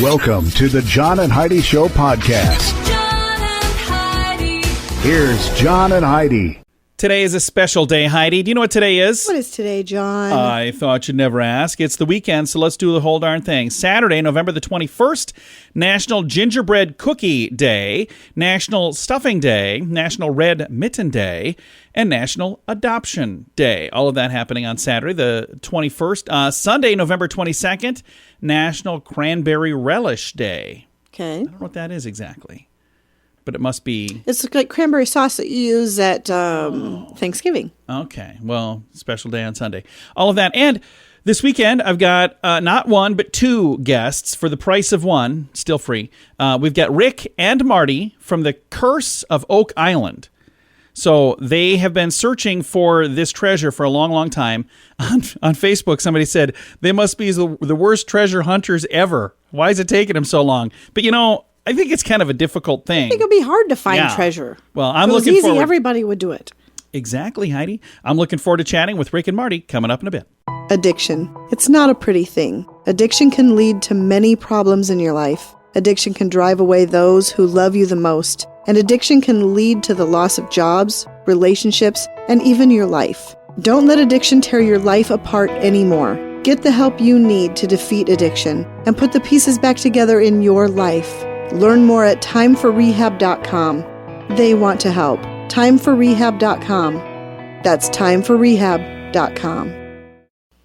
Welcome to the John and Heidi Show podcast. John and Heidi. Here's John and Heidi. Today is a special day, Heidi. Do you know what today is? What is today, John? I thought you'd never ask. It's the weekend, so let's do the whole darn thing. Saturday, November the 21st, National Gingerbread Cookie Day, National Stuffing Day, National Red Mitten Day, and National Adoption Day. All of that happening on Saturday, the 21st. Sunday, November 22nd, National Cranberry Relish Day. Okay. I don't know what that is exactly, but it must be... It's like cranberry sauce that you use at Thanksgiving. Okay. Well, special day on Sunday. All of that. And this weekend, I've got not one, but two guests for the price of one, still free. We've got Rick and Marty from the Curse of Oak Island. So they have been searching for this treasure for a long, long time. On Facebook, somebody said, they must be the worst treasure hunters ever. Why is it taking them so long? But, you know, I think it's kind of a difficult thing. I think it'll be hard to find treasure. Well, I'm if it was looking easy, forward. everybody would do it. Exactly, Heidi. I'm looking forward to chatting with Rick and Marty coming up in a bit. Addiction. It's not a pretty thing. Addiction can lead to many problems in your life. Addiction can drive away those who love you the most. And addiction can lead to the loss of jobs, relationships, and even your life. Don't let addiction tear your life apart anymore. Get the help you need to defeat addiction and put the pieces back together in your life. Learn more at timeforrehab.com. They want to help. Timeforrehab.com. That's timeforrehab.com.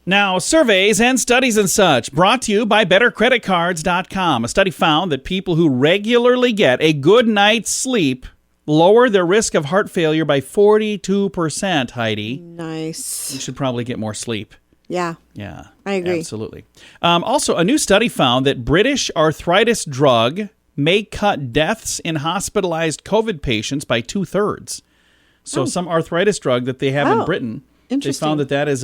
Now, surveys and studies and such, brought to you by BetterCreditCards.com. A study found that people who regularly get a good night's sleep lower their risk of heart failure by 42%, Heidi. Nice. You should probably get more sleep. Yeah. Yeah. I agree. Absolutely. Also, a new study found that British arthritis drug may cut deaths in hospitalized COVID patients by 2/3. So some arthritis drug that they have in Britain, they found that is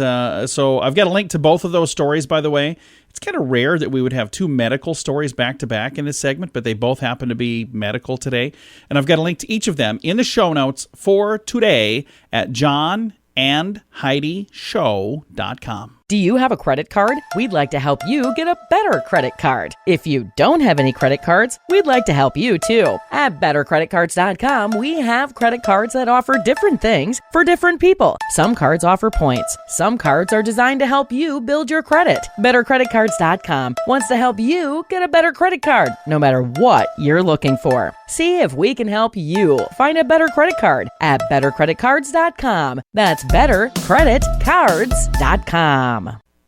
so I've got a link to both of those stories, by the way. It's kind of rare that we would have two medical stories back to back in this segment, but they both happen to be medical today. And I've got a link to each of them in the show notes for today at johnandheidishow.com. Do you have a credit card? We'd like to help you get a better credit card. If you don't have any credit cards, we'd like to help you too. At BetterCreditCards.com, we have credit cards that offer different things for different people. Some cards offer points. Some cards are designed to help you build your credit. BetterCreditCards.com wants to help you get a better credit card, no matter what you're looking for. See if we can help you find a better credit card at BetterCreditCards.com. That's BetterCreditCards.com.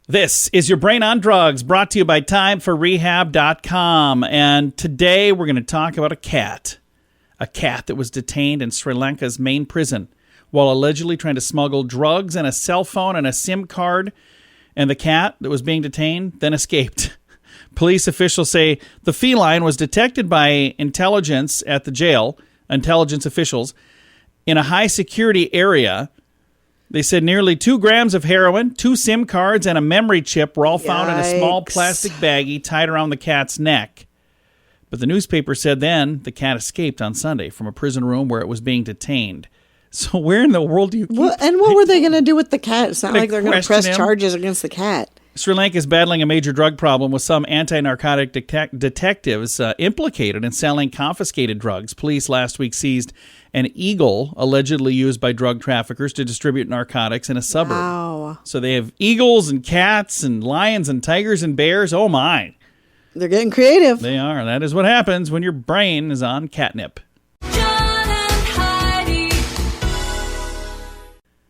This is your Brain on Drugs, brought to you by TimeForRehab.com. And today we're going to talk about a cat that was detained in Sri Lanka's main prison while allegedly trying to smuggle drugs and a cell phone and a SIM card. And the cat that was being detained then escaped. Police officials say the feline was detected by intelligence at the jail, intelligence officials, in a high-security area. They said nearly 2 grams of heroin, 2 SIM cards, and a memory chip were all found in a small plastic baggie tied around the cat's neck. But the newspaper said then the cat escaped on Sunday from a prison room where it was being detained. So where in the world do you keep... And what were they going to do with the cat? It's not like they're going to press him? charges against the cat. Sri Lanka is battling a major drug problem with some anti-narcotic detectives implicated in selling confiscated drugs. Police last week seized an eagle allegedly used by drug traffickers to distribute narcotics in a suburb. Wow. So they have eagles and cats and lions and tigers and bears. Oh, my. They're getting creative. They are. That is what happens when your brain is on catnip. John and Heidi.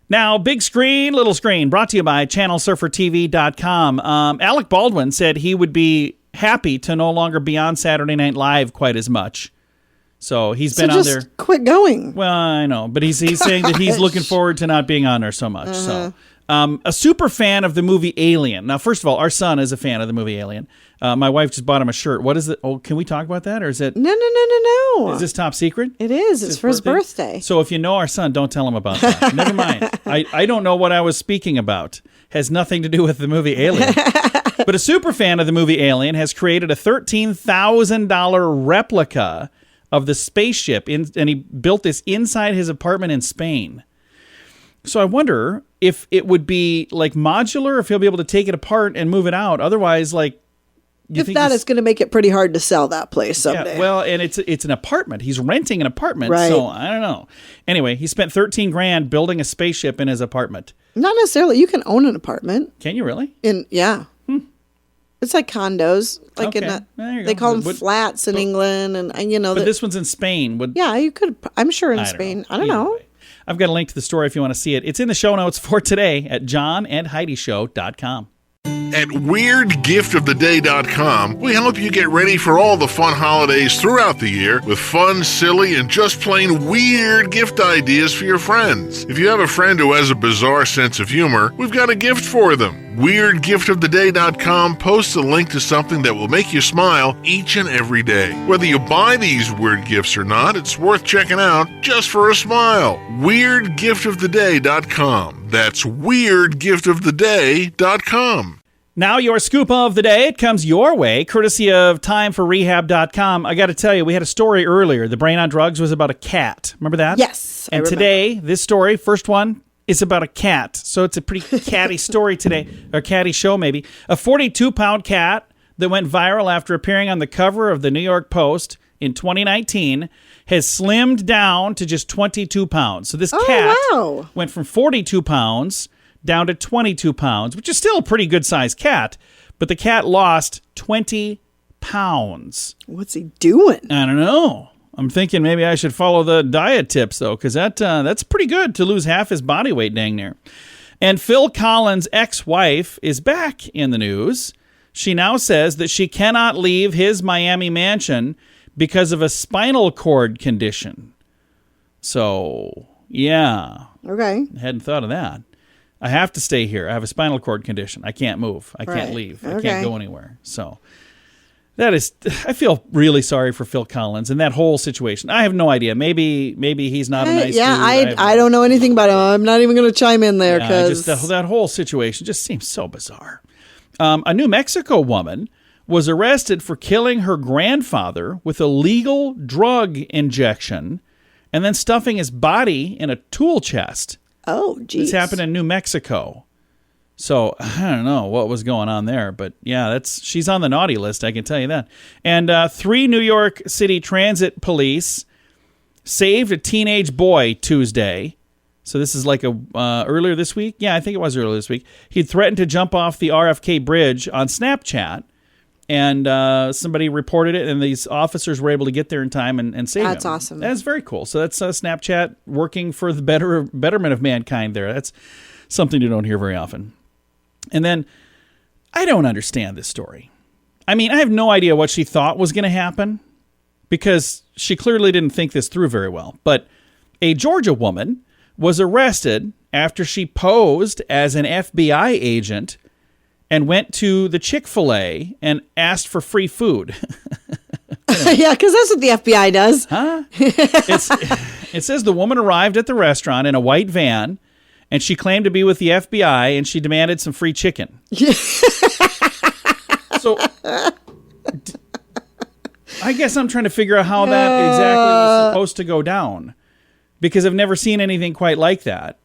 Now, big screen, little screen, brought to you by ChannelSurferTV.com. Alec Baldwin said he would be happy to no longer be on Saturday Night Live quite as much. So he's been on there. Just quit going. Well, I know, but he's saying that he's looking forward to not being on there so much. So, a super fan of the movie Alien. Now, first of all, our son is a fan of the movie Alien. My wife just bought him a shirt. What is it? Oh, can we talk about that, or is it? No. Is this top secret? It is. It's for his birthday. So if you know our son, don't tell him about that. Never mind. I don't know what I was speaking about. Has nothing to do with the movie Alien. But a super fan of the movie Alien has created a $13,000 replica of the spaceship, and he built this inside his apartment in Spain. So I wonder if it would be like modular, if he'll be able to take it apart and move it out. Otherwise, like, If think that, he's- it's going to make it pretty hard to sell that place someday. Yeah, well, and it's an apartment. He's renting an apartment, Right. so I don't know. Anyway, he spent $13,000 building a spaceship in his apartment. Not necessarily. You can own an apartment. Can you really? It's like condos. Like Okay. in a, There you they go. call them Would- flats in England, and you know But that. this one's in Spain. Yeah, you could. I'm sure in I don't Spain. know. I don't Either know. way. I've got a link to the story if you want to see it. It's in the show notes for today at johnandheidishow.com. At WeirdGiftOfTheDay.com, we help you get ready for all the fun holidays throughout the year with fun, silly, and just plain weird gift ideas for your friends. If you have a friend who has a bizarre sense of humor, we've got a gift for them. WeirdGiftOfTheDay.com posts a link to something that will make you smile each and every day. Whether you buy these weird gifts or not, it's worth checking out just for a smile. WeirdGiftOfTheDay.com. That's WeirdGiftOfTheDay.com. Now your scoop of the day. It comes your way, courtesy of timeforrehab.com. I got to tell you, we had a story earlier. The Brain on Drugs was about a cat. Remember that? Yes, I And remember. today, this story, first one, is about a cat. So it's a pretty catty story today, or catty show maybe. A 42-pound cat that went viral after appearing on the cover of the New York Post in 2019 has slimmed down to just 22 pounds. So this cat wow. went from 42 pounds down to 22 pounds, which is still a pretty good-sized cat. But the cat lost 20 pounds. What's he doing? I don't know. I'm thinking maybe I should follow the diet tips, though, because that's pretty good to lose half his body weight, dang near. And Phil Collins' ex-wife is back in the news. She now says that she cannot leave his Miami mansion because of a spinal cord condition. So, yeah, Okay. I hadn't thought of that. I have to stay here. I have a spinal cord condition. I can't move. I can't Right. leave. I Okay. can't go anywhere. So that is, I feel really sorry for Phil Collins and that whole situation. I have no idea. Maybe he's not a nice yeah, dude. I don't know anything about him. I'm not even going to chime in there Yeah, because just that whole situation just seems so bizarre. A New Mexico woman was arrested for killing her grandfather with a legal drug injection and then stuffing his body in a tool chest. oh, geez. This happened in New Mexico. So I don't know what was going on there, but yeah, she's on the naughty list, I can tell you that. And 3 New York City Transit police saved a teenage boy Tuesday. So this is like earlier this week? Yeah, I think it was earlier this week. He'd threatened to jump off the RFK bridge on Snapchat, and somebody reported it, and these officers were able to get there in time and save him. That's awesome. That's very cool. So that's Snapchat working for the betterment of mankind there. That's something you don't hear very often. And then I don't understand this story. I mean, I have no idea what she thought was going to happen because she clearly didn't think this through very well. But a Georgia woman was arrested after she posed as an FBI agent and went to the Chick-fil-A and asked for free food. yeah, because that's what the FBI does. Huh? It says the woman arrived at the restaurant in a white van, and she claimed to be with the FBI, and she demanded some free chicken. So, I guess I'm trying to figure out how that exactly was supposed to go down, because I've never seen anything quite like that.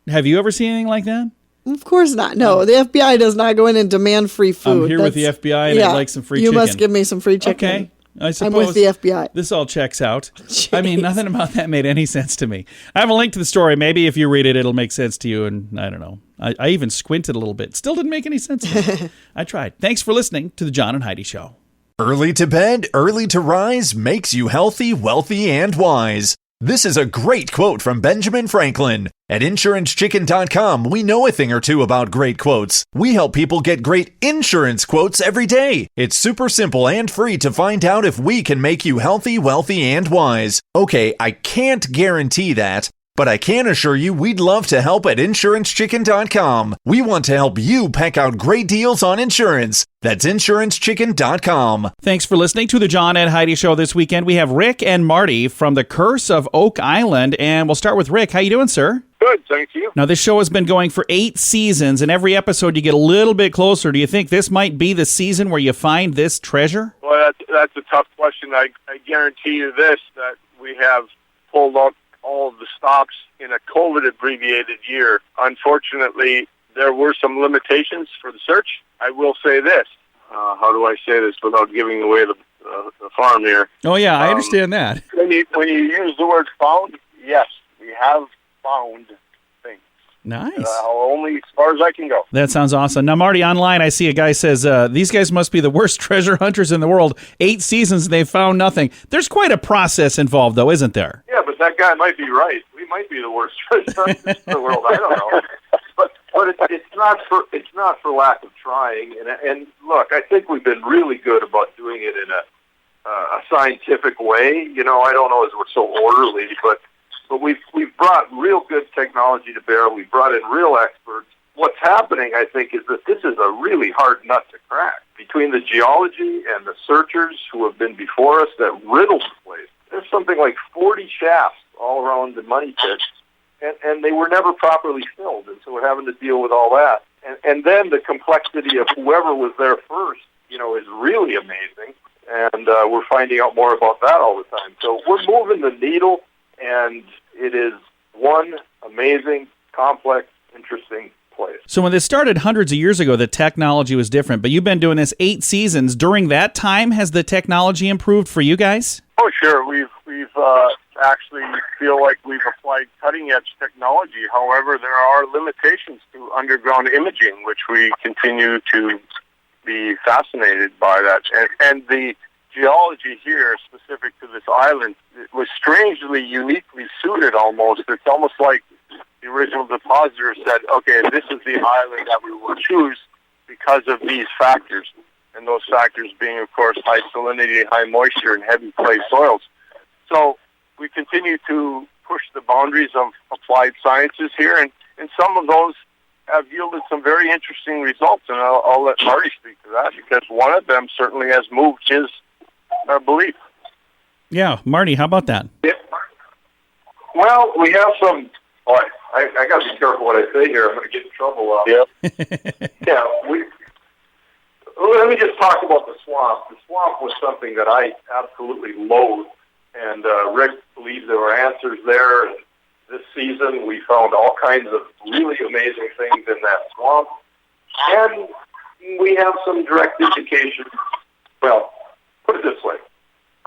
Have you ever seen anything like that? Of course not. No, the FBI does not go in and demand free food. I'm here with the FBI, and I'd like some free you chicken. You must give me some free chicken. Okay. I suppose I'm with the FBI. This all checks out. I mean, nothing about that made any sense to me. I have a link to the story. Maybe if you read it, it'll make sense to you. And I don't know. I even squinted a little bit. Still didn't make any sense to me. I tried. Thanks for listening to the John and Heidi Show. Early to bed, early to rise makes you healthy, wealthy, and wise. This is a great quote from Benjamin Franklin. At InsuranceChicken.com, we know a thing or two about great quotes. We help people get great insurance quotes every day. It's super simple and free to find out if we can make you healthy, wealthy, and wise. Okay, I can't guarantee that, but I can assure you we'd love to help at InsuranceChicken.com. We want to help you peck out great deals on insurance. That's InsuranceChicken.com. Thanks for listening to the John and Heidi Show this weekend. We have Rick and Marty from The Curse of Oak Island, and we'll start with Rick. How you doing, sir? Good, thank you. Now, this show has been going for 8 seasons, and every episode you get a little bit closer. Do you think this might be the season where you find this treasure? Well, that's a tough question. I guarantee you this, that we have pulled out all of the stops in a COVID-abbreviated year. Unfortunately, there were some limitations for the search. I will say this. how do I say this without giving away the farm here? Oh, yeah, I understand that. When you use the word found, yes, we have found things. Nice. Only as far as I can go. That sounds awesome. Now, Marty, online I see a guy says, these guys must be the worst treasure hunters in the world. 8 seasons and they've found nothing. There's quite a process involved, though, isn't there? Yeah, but that guy might be right. We might be the worst treasure hunters in the world. I don't know. But it's not for lack of trying. And look, I think we've been really good about doing it in a scientific way. You know, I don't know as we're so orderly, but we've brought real good technology to bear. We've brought in real experts. What's happening, I think, is that this is a really hard nut to crack. Between the geology and the searchers who have been before us that riddled the place, there's something like 40 shafts all around the money pit, and they were never properly filled, and so we're having to deal with all that. And then the complexity of whoever was there first, you know, is really amazing, and we're finding out more about that all the time. So we're moving the needle, and it is one amazing, complex, interesting place. So when this started hundreds of years ago, the technology was different, but you've been doing this 8 seasons. During that time, has the technology improved for you guys? Oh, sure. We've actually feel like we've applied cutting-edge technology. However, there are limitations to underground imaging, which we continue to be fascinated by that. And the geology here, specific to this island, it was strangely, uniquely suited almost. It's almost like the original depositor said, okay, this is the island that we will choose because of these factors. And those factors being, of course, high salinity, high moisture, and heavy clay soils. So we continue to push the boundaries of applied sciences here, and some of those have yielded some very interesting results, and I'll let Marty speak to that, because one of them certainly has moved his belief. Yeah, Marty, how about that? Yeah. Well, we have some... Oh, I got to be careful what I say here. I'm going to get in trouble. Yeah, let me just talk about the swamp. The swamp was something that I absolutely loathed, and Rick believes there were answers there. And this season, we found all kinds of really amazing things in that swamp, and we have some direct indication. Well, put it this way.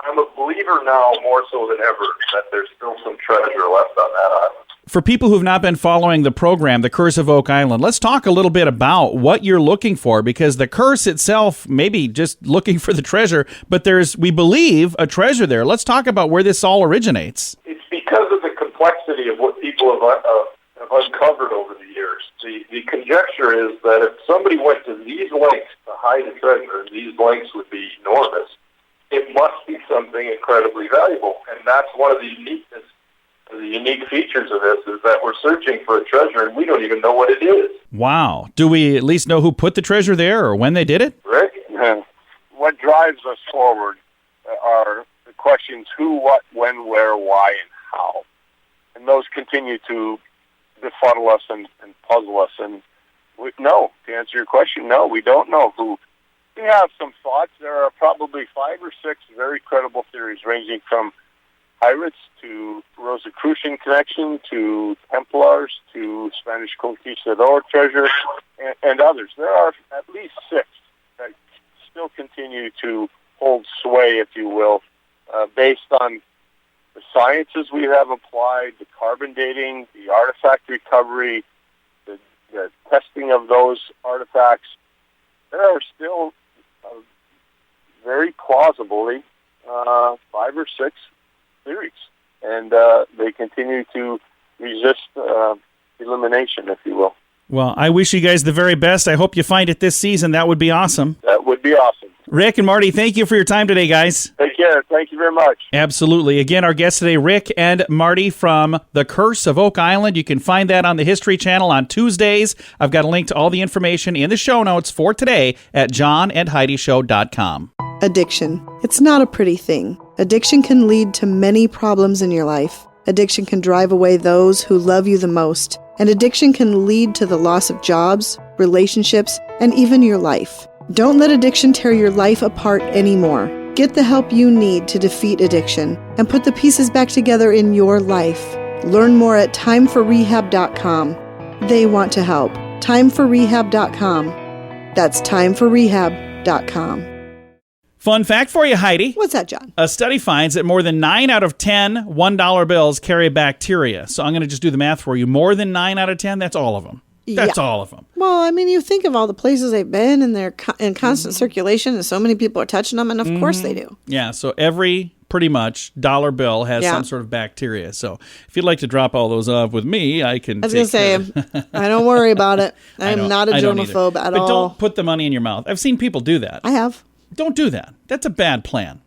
I'm a believer now more so than ever that there's still some treasure left on that island. For people who've not been following the program, The Curse of Oak Island, let's talk a little bit about what you're looking for, because the curse itself may be just looking for the treasure, but there's, we believe, a treasure there. Let's talk about where this all originates. It's because of the complexity of what people have uncovered over the years. The conjecture is that if somebody went to these lengths to hide a treasure, and these lengths would be enormous, it must be something incredibly valuable, and that's one of the unique features of this, is that we're searching for a treasure and we don't even know what it is. Wow. Do we at least know who put the treasure there or when they did it? Rick? What drives us forward are the questions who, what, when, where, why, and how. And those continue to befuddle us and puzzle us. And no, to answer your question, no, we don't know who. We have some thoughts. There are probably 5 or 6 very credible theories, ranging from pirates to Rosicrucian connection to Templars to Spanish Conquistador treasure and others. There are at least 6 that still continue to hold sway, if you will, based on the sciences we have applied, the carbon dating, the artifact recovery, the testing of those artifacts. There are still very plausibly 5 or 6 theories, and they continue to resist elimination, if you will. Well, I wish you guys the very best. I hope you find it this season. That would be awesome. That would be awesome. Rick and Marty, thank you for your time today, guys. Take care. Thank you very much. Absolutely. Again, our guests today, Rick and Marty from The Curse of Oak Island. You can find that on the History Channel on Tuesdays. I've got a link to all the information in the show notes for today at johnandheidishow.com. Addiction. It's not a pretty thing. Addiction can lead to many problems in your life. Addiction can drive away those who love you the most. And addiction can lead to the loss of jobs, relationships, and even your life. Don't let addiction tear your life apart anymore. Get the help you need to defeat addiction and put the pieces back together in your life. Learn more at timeforrehab.com. They want to help. timeforrehab.com. That's timeforrehab.com. rehab.com. Fun fact for you, Heidi. What's that, John? A study finds that more than 9 out of 10 $1 bills carry bacteria. So I'm going to just do the math for you. More than 9 out of 10, that's all of them. That's all of them. Well, I mean, you think of all the places they've been and they're in constant circulation and so many people are touching them, and of course they do. Yeah, so every pretty much dollar bill has some sort of bacteria. So if you'd like to drop all those off with me, I can I was going to say, I don't worry about it. I'm not a I don't germaphobe either. at but all. don't put the money in your mouth. I've seen people do that. I have. Don't do that. That's a bad plan.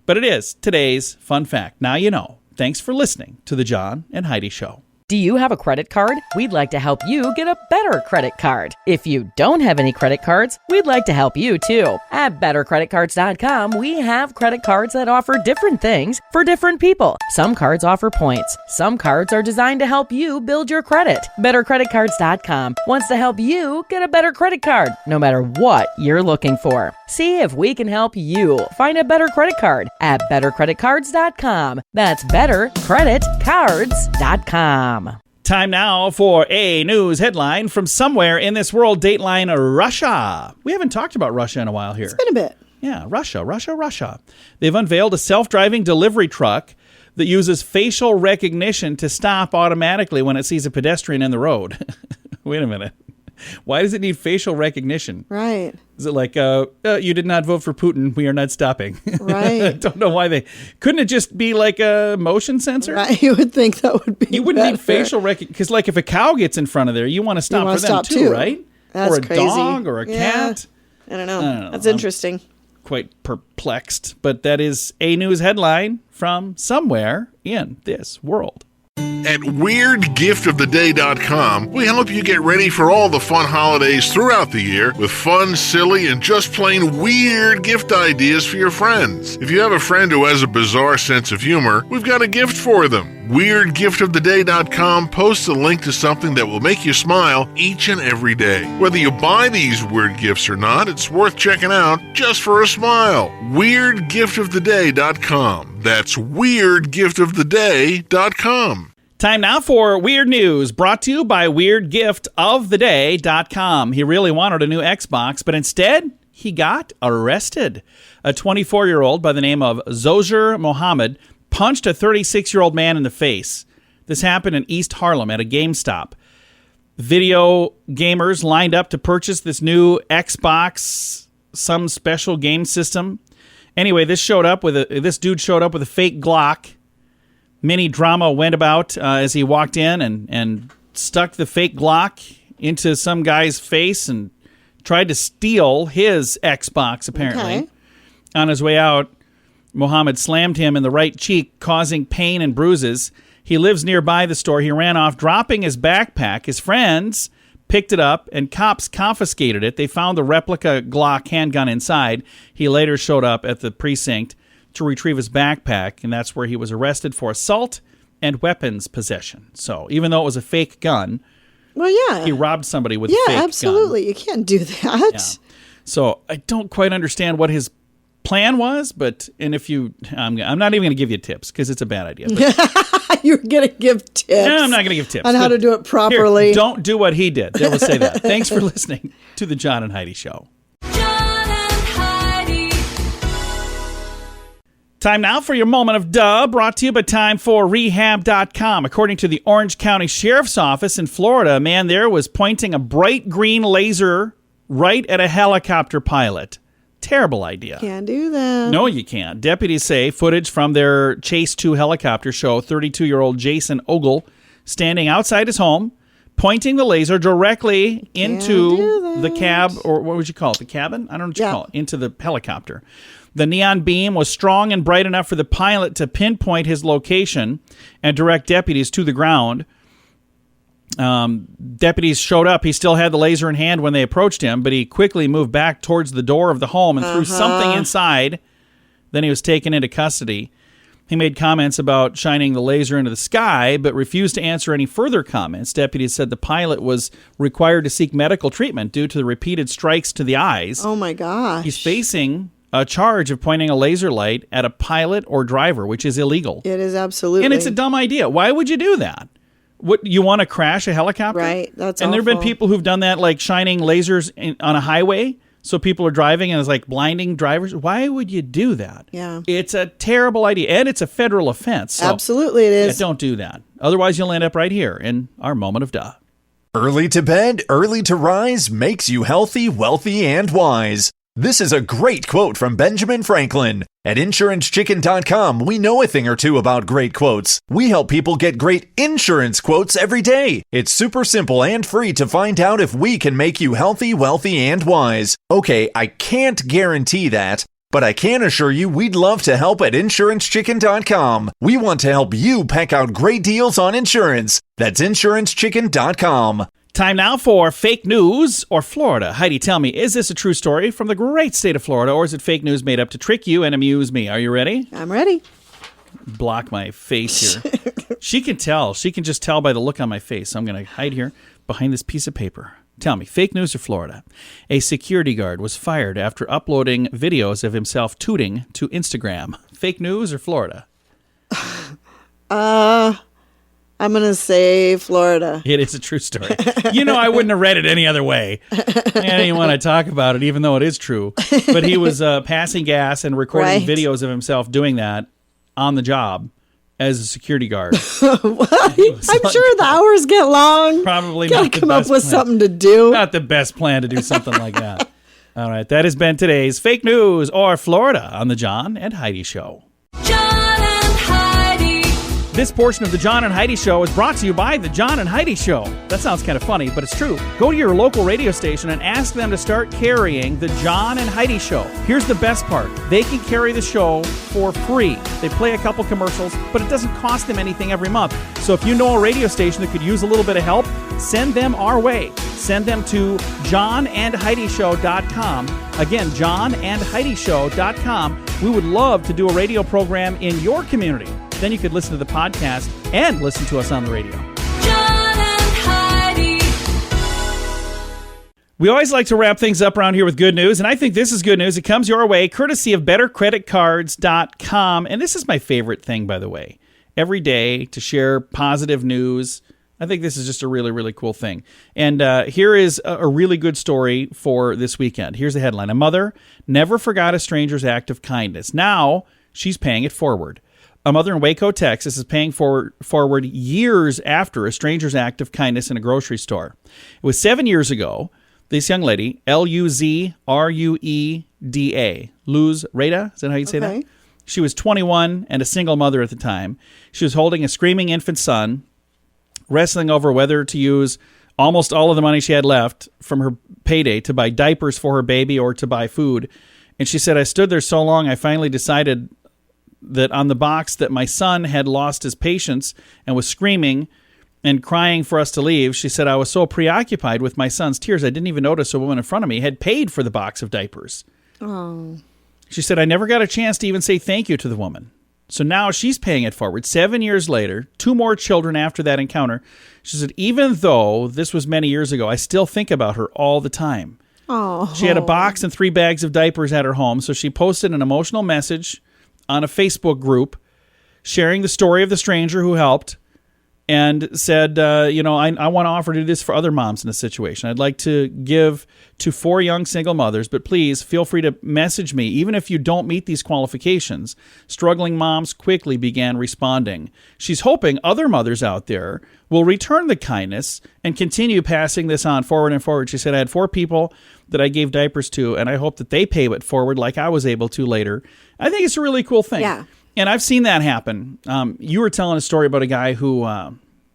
But it is today's fun fact. Now you know. Thanks for listening to the John and Heidi Show. Do you have a credit card? We'd like to help you get a better credit card. If you don't have any credit cards, we'd like to help you too. At bettercreditcards.com, we have credit cards that offer different things for different people. Some cards offer points. Some cards are designed to help you build your credit. Bettercreditcards.com wants to help you get a better credit card, no matter what you're looking for. See if we can help you find a better credit card at bettercreditcards.com. That's bettercreditcards.com. Time now for a news headline from somewhere in this world. Dateline Russia. We haven't talked about Russia in a while here. It's been a bit. Yeah, Russia. They've unveiled a self-driving delivery truck that uses facial recognition to stop automatically when it sees a pedestrian in the road. Wait a minute. Why does it need facial recognition? Right. Is it like, you did not vote for Putin, we are not stopping? Right. I don't know why they... Couldn't it just be like a motion sensor? Right. You would think that would be You wouldn't better. need facial recognition. Because like if a cow gets in front of there, you want to stop for them too, right? That's or a crazy. dog or a cat. I don't know. That's interesting. Quite perplexed. But that is a news headline from somewhere in this world. At WeirdGiftOfTheDay.com, we help you get ready for all the fun holidays throughout the year with fun, silly, and just plain weird gift ideas for your friends. If you have a friend who has a bizarre sense of humor, we've got a gift for them. WeirdGiftOfTheDay.com posts a link to something that will make you smile each and every day. Whether you buy these weird gifts or not, it's worth checking out just for a smile. WeirdGiftOfTheDay.com. That's WeirdGiftOfTheDay.com. Time now for Weird News, brought to you by WeirdGiftOfTheDay.com. He really wanted a new Xbox, but instead, he got arrested. A 24-year-old by the name of Zohar Mohammed punched a 36-year-old man in the face. This happened in East Harlem at a GameStop. Video gamers lined up to purchase this new Xbox, some special game system. Anyway, this dude showed up with a fake Glock. Mini drama went about as he walked in and stuck the fake Glock into some guy's face and tried to steal his Xbox, apparently. Okay. On his way out, Mohammed slammed him in the right cheek, causing pain and bruises. He lives nearby the store. He ran off, dropping his backpack. His friends picked it up, and cops confiscated it. They found the replica Glock handgun inside. He later showed up at the precinct to retrieve his backpack, and that's where he was arrested for assault and weapons possession. So even though it was a fake gun, well, yeah, he robbed somebody with a fake gun. Yeah, absolutely. You can't do that. Yeah. So I don't quite understand what his plan was, but if you, I'm not even going to give you tips because it's a bad idea. But, You're going to give tips. no, I'm not going to give tips on how to do it properly. Here, don't do what he did. They will say that. Thanks for listening to the John and Heidi Show. John and Heidi. Time now for your moment of duh, brought to you by Time for Rehab.com. According to the Orange County Sheriff's Office in Florida, a man there was pointing a bright green laser right at a helicopter pilot. Terrible idea. Can't do that. No, you can't. Deputies say footage from their Chase 2 helicopter show 32-year-old Jason Ogle standing outside his home, pointing the laser directly into the cab, or what would you call it, the cabin? I don't know what you call it, into the helicopter. The neon beam was strong and bright enough for the pilot to pinpoint his location and direct deputies to the ground. Deputies showed up. He still had the laser in hand when they approached him, but he quickly moved back towards the door of the home and threw something inside. Then he was taken into custody. He made comments about shining the laser into the sky, but refused to answer any further comments. Deputies said the pilot was required to seek medical treatment due to the repeated strikes to the eyes. Oh, my gosh. He's facing a charge of pointing a laser light at a pilot or driver, which is illegal. It is absolutely. And it's a dumb idea. Why would you do that? What, you want to crash a helicopter? Right. That's And there have been awful. people who've done that, like shining lasers on a highway So people are driving and it's like blinding drivers. Why would you do that? Yeah. It's a terrible idea. And it's a federal offense. So Absolutely it is. don't do that. Otherwise, you'll end up right here in our moment of duh. Early to bed, early to rise makes you healthy, wealthy, and wise. This is a great quote from Benjamin Franklin. At InsuranceChicken.com, we know a thing or two about great quotes. We help people get great insurance quotes every day. It's super simple and free to find out if we can make you healthy, wealthy, and wise. Okay, I can't guarantee that, but I can assure you we'd love to help at InsuranceChicken.com. We want to help you peck out great deals on insurance. That's InsuranceChicken.com. Time now for fake news or Florida. Heidi, tell me, is this a true story from the great state of Florida, or is it fake news made up to trick you and amuse me? Are you ready? I'm ready. Block my face here. She can tell. She can just tell by the look on my face. So I'm going to hide here behind this piece of paper. Tell me, fake news or Florida? A security guard was fired after uploading videos of himself tooting to Instagram. Fake news or Florida? I'm going to say Florida. It is a true story. I wouldn't have read it any other way. I didn't want to talk about it, even though it is true. But he was passing gas and recording videos of himself doing that on the job as a security guard. I'm sure the hours get long. Probably Gotta not the come up best with plan. something to do. Not the best plan to do something like that. All right, that has been today's fake news or Florida on the John and Heidi Show. John and Heidi. This portion of the John and Heidi Show is brought to you by the John and Heidi Show. That sounds kind of funny, but it's true. Go to your local radio station and ask them to start carrying the John and Heidi Show. Here's the best part. They can carry the show for free. They play a couple commercials, but it doesn't cost them anything every month. So if you know a radio station that could use a little bit of help, send them our way. Send them to johnandheidishow.com. Again, johnandheidishow.com. We would love to do a radio program in your community. Then you could listen to the podcast and listen to us on the radio. John and Heidi. We always like to wrap things up around here with good news, and I think this is good news. It comes your way courtesy of bettercreditcards.com. And this is my favorite thing, by the way. Every day to share positive news. I think this is just a really, really cool thing. And here is a really good story for this weekend. Here's the headline. A mother never forgot a stranger's act of kindness. Now she's paying it forward. A mother in Waco, Texas is paying forward years after a stranger's act of kindness in a grocery store. It was 7 years ago. This young lady, Luzrueda, Luz Reda, is that how you say that? She was 21 and a single mother at the time. She was holding a screaming infant son, wrestling over whether to use almost all of the money she had left from her payday to buy diapers for her baby or to buy food. And she said, I stood there so long, I finally decided that on the box that my son had lost his patience and was screaming and crying for us to leave. She said, I was so preoccupied with my son's tears, I didn't even notice a woman in front of me had paid for the box of diapers. Oh. She said, I never got a chance to even say thank you to the woman. So now she's paying it forward. 7 years later, 2 more children after that encounter. She said, even though this was many years ago, I still think about her all the time. Oh. She had a box and 3 bags of diapers at her home, so she posted an emotional message on a Facebook group sharing the story of the stranger who helped and said, I want to offer to do this for other moms in this situation. I'd like to give to 4 young single mothers, but please feel free to message me, even if you don't meet these qualifications. Struggling moms quickly began responding. She's hoping other mothers out there will return the kindness and continue passing this on forward and forward. She said, I had 4 people that I gave diapers to, and I hope that they pay it forward like I was able to later. I think it's a really cool thing. Yeah. And I've seen that happen. You were telling a story about a guy who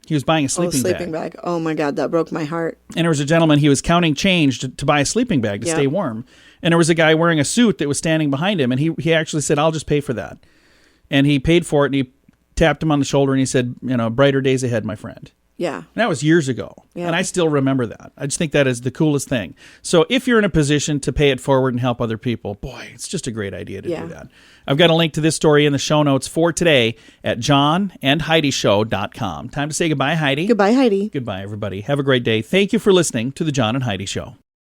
he was buying a sleeping bag. Oh my God, that broke my heart. And there was a gentleman, he was counting change to buy a sleeping bag to stay warm. And there was a guy wearing a suit that was standing behind him, and he actually said, I'll just pay for that. And he paid for it, and he tapped him on the shoulder, and he said, brighter days ahead, my friend. Yeah. And that was years ago. Yeah. And I still remember that. I just think that is the coolest thing. So if you're in a position to pay it forward and help other people, boy, it's just a great idea to do that. I've got a link to this story in the show notes for today at johnandheidishow.com. Time to say goodbye, Heidi. Goodbye, Heidi. Goodbye, everybody. Have a great day. Thank you for listening to The John and Heidi Show.